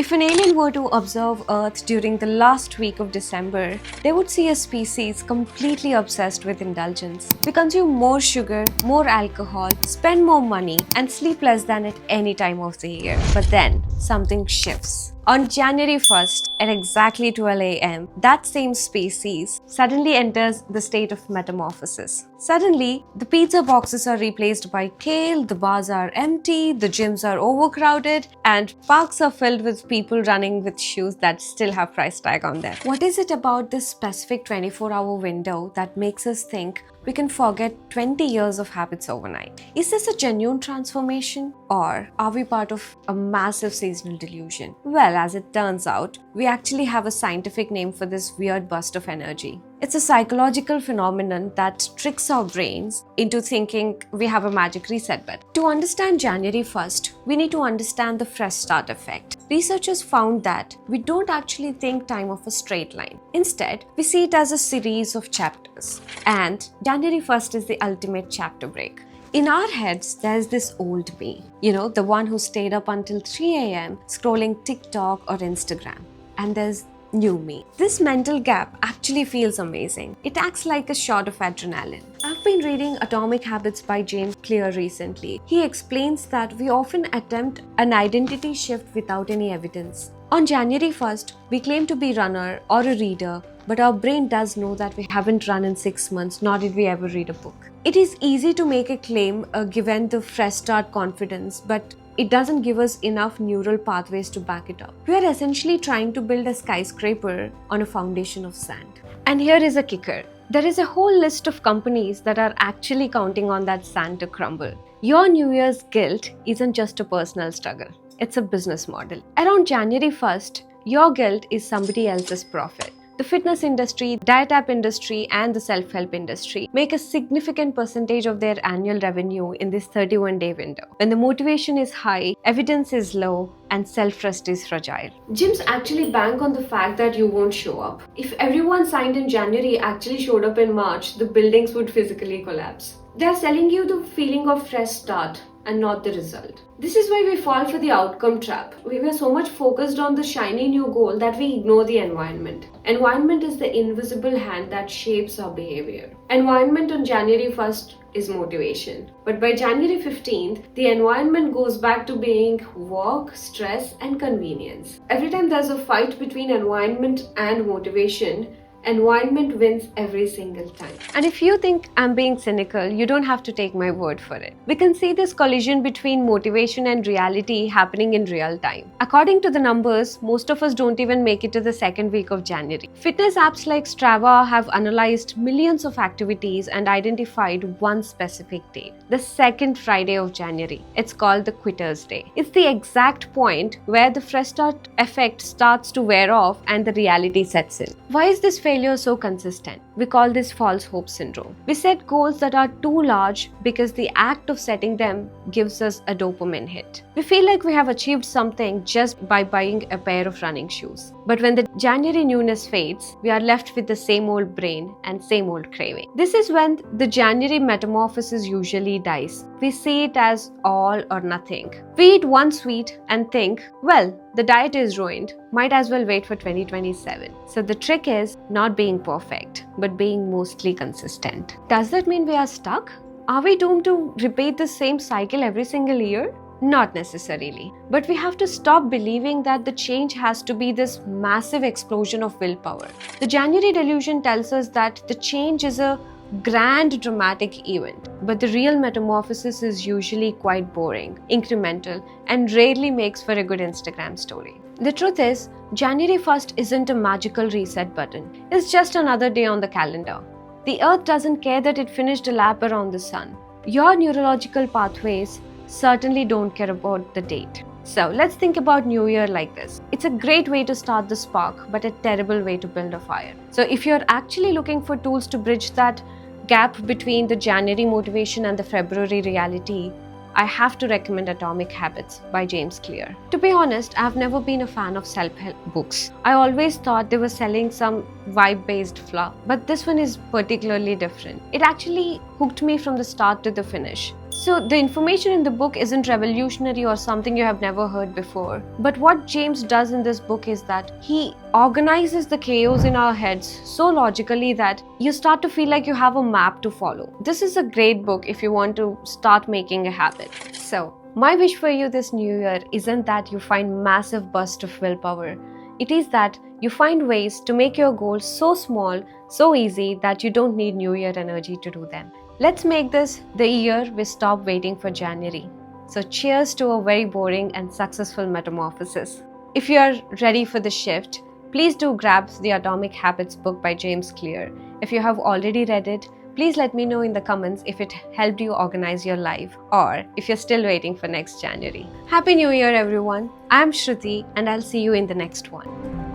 If an alien were to observe Earth during the last week of December, they would see a species completely obsessed with indulgence. We consume more sugar, more alcohol, spend more money, and sleep less than at any time of the year. But then, something shifts. On January 1st, at exactly 12 a.m., that same species suddenly enters the state of metamorphosis. Suddenly, the pizza boxes are replaced by kale, the bars are empty, the gyms are overcrowded, and parks are filled with people running with shoes that still have price tag on them. What is it about this specific 24-hour window that makes us think we can forget 20 years of habits overnight? Is this a genuine transformation, or are we part of a massive seasonal delusion? Well, as it turns out, we actually have a scientific name for this weird burst of energy. It's a psychological phenomenon that tricks our brains into thinking we have a magic reset button. To understand January 1st, we need to understand the fresh start effect. Researchers found that we don't actually think time of a straight line. Instead, we see it as a series of chapters. And January 1st is the ultimate chapter break. In our heads, there's this old me, the one who stayed up until 3 a.m. scrolling TikTok or Instagram. And there's new me. This mental gap actually feels amazing. It acts like a shot of adrenaline. I've been reading Atomic Habits by James Clear recently. He explains that we often attempt an identity shift without any evidence. On January 1st, we claim to be runner or a reader, but our brain does know that we haven't run in 6 months, nor did we ever read a book. It is easy to make a claim given the fresh start confidence, but it doesn't give us enough neural pathways to back it up. We are essentially trying to build a skyscraper on a foundation of sand. And here is a kicker. There is a whole list of companies that are actually counting on that sand to crumble. Your New Year's guilt isn't just a personal struggle. It's a business model. Around January 1st, your guilt is somebody else's profit. The fitness industry, diet app industry, and the self-help industry make a significant percentage of their annual revenue in this 31-day window. When the motivation is high, evidence is low, and self-trust is fragile. Gyms actually bank on the fact that you won't show up. If everyone signed in January actually showed up in March, the buildings would physically collapse. They're selling you the feeling of fresh start and not the result. This is why we fall for the outcome trap. We were so much focused on the shiny new goal that we ignore the environment. Environment is the invisible hand that shapes our behavior. Environment on January 1st is motivation. But by January 15th, the environment goes back to being work, stress, and convenience. Every time there's a fight between environment and motivation, environment wins every single time. And if you think I'm being cynical, you don't have to take my word for it. We can see this collision between motivation and reality happening in real time. According to the numbers, most of us don't even make it to the second week of January. Fitness apps like Strava have analyzed millions of activities and identified one specific date, the second Friday of January. It's called the Quitter's Day. It's the exact point where the fresh start effect starts to wear off and the reality sets in. Why is this failure so consistent? We call this false hope syndrome. We set goals that are too large because the act of setting them gives us a dopamine hit. We feel like we have achieved something just by buying a pair of running shoes. But when the January newness fades, we are left with the same old brain and same old craving. This is when the January metamorphosis usually dies. We see it as all or nothing. We eat one sweet and think, well, the diet is ruined, might as well wait for 2027. So the trick is not being perfect, but being mostly consistent. Does that mean we are stuck? Are we doomed to repeat the same cycle every single year? Not necessarily. But we have to stop believing that the change has to be this massive explosion of willpower. The January delusion tells us that the change is a grand dramatic event, but the real metamorphosis is usually quite boring, incremental, and rarely makes for a good Instagram story. The truth is, January 1st isn't a magical reset button. It's just another day on the calendar. The Earth doesn't care that it finished a lap around the sun. Your neurological pathways certainly don't care about the date. So let's think about New Year like this. It's a great way to start the spark, but a terrible way to build a fire. So if you're actually looking for tools to bridge that gap between the January motivation and the February reality, I have to recommend Atomic Habits by James Clear. To be honest, I've never been a fan of self-help books. I always thought they were selling some vibe-based fluff, but this one is particularly different. It actually hooked me from the start to the finish. So the information in the book isn't revolutionary or something you have never heard before. But what James does in this book is that he organizes the chaos in our heads so logically that you start to feel like you have a map to follow. This is a great book if you want to start making a habit. So my wish for you this new year isn't that you find massive burst of willpower. It is that you find ways to make your goals so small, so easy that you don't need New Year energy to do them. Let's make this the year we stop waiting for January. So cheers to a very boring and successful metamorphosis. If you are ready for the shift, please do grab the Atomic Habits book by James Clear. If you have already read it, please let me know in the comments if it helped you organize your life or if you're still waiting for next January. Happy New Year everyone. I'm Shruti and I'll see you in the next one.